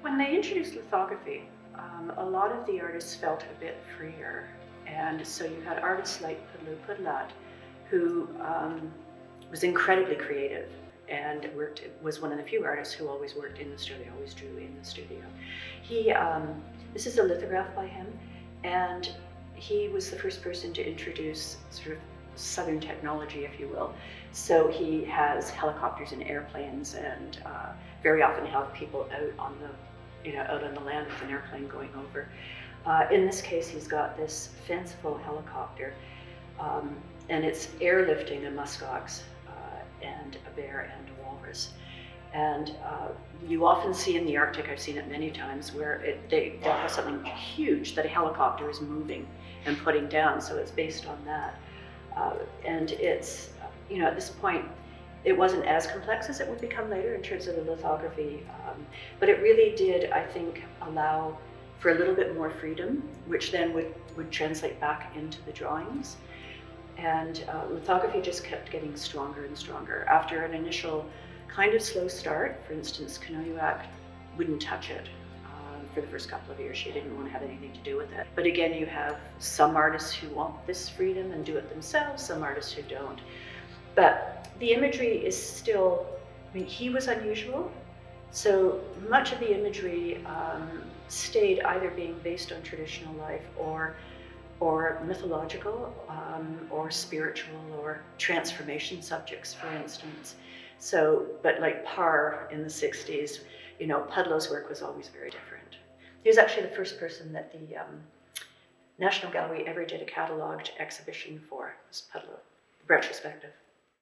When they introduced lithography, a lot of the artists felt a bit freer. And so you had artists like Pudlat, who was incredibly creative and was one of the few artists who always worked in the studio, always drew in the studio. This is a lithograph by him, and he was the first person to introduce sort of Southern technology, if you will. So he has helicopters and airplanes, and very often have people out on the land with an airplane going over. In this case, he's got this fanciful helicopter, and it's airlifting a muskox and a bear and a walrus. And you often see in the Arctic, I've seen it many times, where they'll have something huge that a helicopter is moving and putting down, so it's based on that. And it's, at this point, it wasn't as complex as it would become later in terms of the lithography, but it really did, I think, allow for a little bit more freedom, which then would translate back into the drawings. And lithography just kept getting stronger and stronger. After an initial kind of slow start, for instance, Kanoyuak wouldn't touch it for the first couple of years. She didn't want to have anything to do with it. But again, you have some artists who want this freedom and do it themselves, some artists who don't. But the imagery is still, he was unusual, so much of the imagery stayed either being based on traditional life or mythological, or spiritual, or transformation subjects, for instance. So, but like Parr in the 60s, Pudlow's work was always very different. He was actually the first person that the National Gallery ever did a catalogued exhibition for, was Pudlow, retrospective.